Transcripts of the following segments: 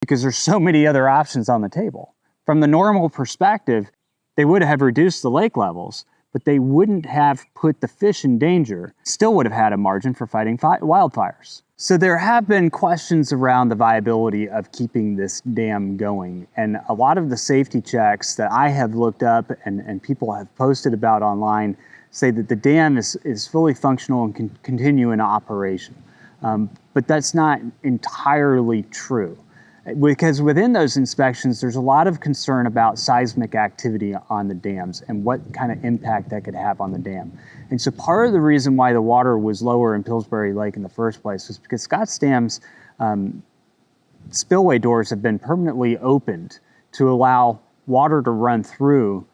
because there's so many other options on the table. From the normal perspective, they would have reduced the lake levels, but they wouldn't have put the fish in danger, still would have had a margin for fighting wildfires. So there have been questions around the viability of keeping this dam going. And a lot of the safety checks that I have looked up and people have posted about online say that the dam is fully functional and can continue in operation. But that's not entirely true. Because within those inspections, there's a lot of concern about seismic activity on the dams and what kind of impact that could have on the dam. And so part of the reason why the water was lower in Pillsbury Lake in the first place was because Scott's Dam's spillway doors have been permanently opened to allow water to run through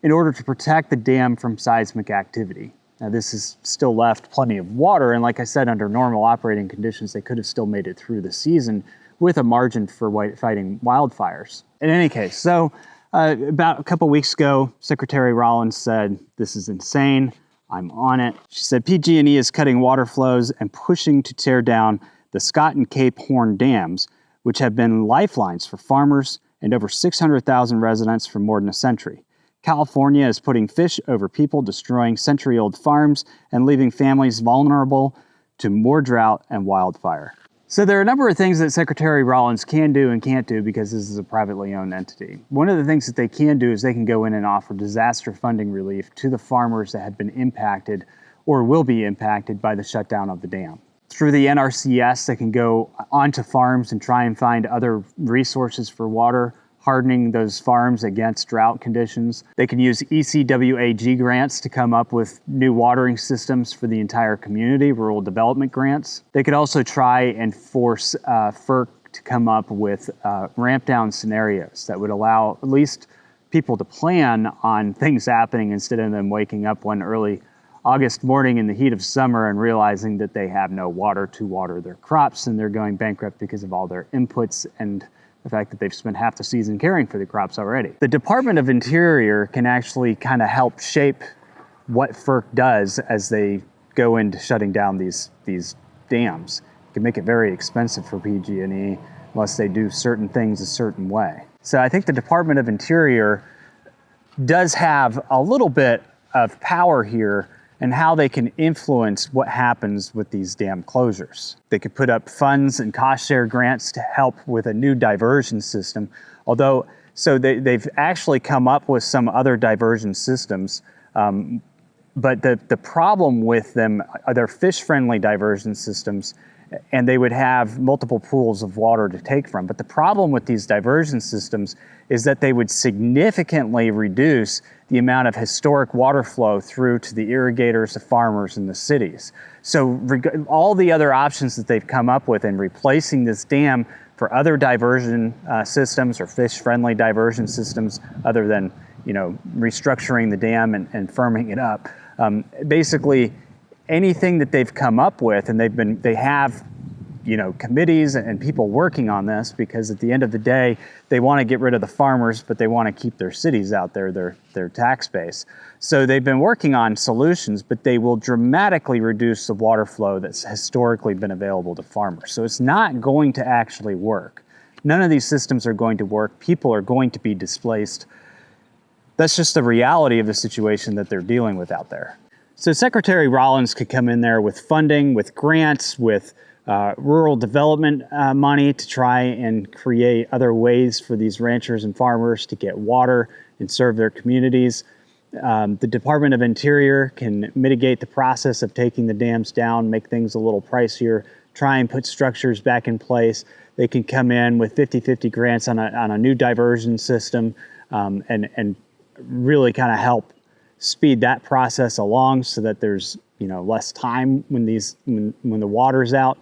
in order to protect the dam from seismic activity. Now, this has still left plenty of water, and like I said, under normal operating conditions, they could have still made it through the season with a margin for fighting wildfires. In any case, so about a couple weeks ago, Secretary Rollins said, "This is insane, I'm on it." She said PG&E is cutting water flows and pushing to tear down the Scott and Cape Horn dams, which have been lifelines for farmers and over 600,000 residents for more than a century. California is putting fish over people, destroying century-old farms and leaving families vulnerable to more drought and wildfire. So there are a number of things that Secretary Rollins can do and can't do because this is a privately owned entity. One of the things that they can do is they can go in and offer disaster funding relief to the farmers that have been impacted or will be impacted by the shutdown of the dam. Through the NRCS, they can go onto farms and try and find other resources for water, hardening those farms against drought conditions. They can use ECWAG grants to come up with new watering systems for the entire community, rural development grants. They could also try and force FERC to come up with ramp down scenarios that would allow at least people to plan on things happening instead of them waking up one early August morning in the heat of summer and realizing that they have no water to water their crops and they're going bankrupt because of all their inputs and the fact that they've spent half the season caring for the crops already. The Department of Interior can actually kind of help shape what FERC does as they go into shutting down these dams. It can make it very expensive for PG&E unless they do certain things a certain way. So I think the Department of Interior does have a little bit of power here and how they can influence what happens with these dam closures. They could put up funds and cost share grants to help with a new diversion system. They've actually come up with some other diversion systems, but the problem with them are they're fish-friendly diversion systems, and they would have multiple pools of water to take from. But the problem with these diversion systems is that they would significantly reduce the amount of historic water flow through to the irrigators, the farmers, and the cities. So all the other options that they've come up with in replacing this dam for other diversion systems or fish-friendly diversion systems, other than restructuring the dam and firming it up, basically anything that they've come up with, and they have committees and people working on this, because at the end of the day, they want to get rid of the farmers, but they want to keep their cities out there, their tax base. So they've been working on solutions, but they will dramatically reduce the water flow that's historically been available to farmers. So it's not going to actually work. None of these systems are going to work. People are going to be displaced. That's just the reality of the situation that they're dealing with out there. So Secretary Rollins could come in there with funding, with grants, with rural development money to try and create other ways for these ranchers and farmers to get water and serve their communities. The Department of Interior can mitigate the process of taking the dams down, make things a little pricier, try and put structures back in place. They can come in with 50-50 grants on a new diversion system and really kind of help speed that process along so that there's less time when the water's out.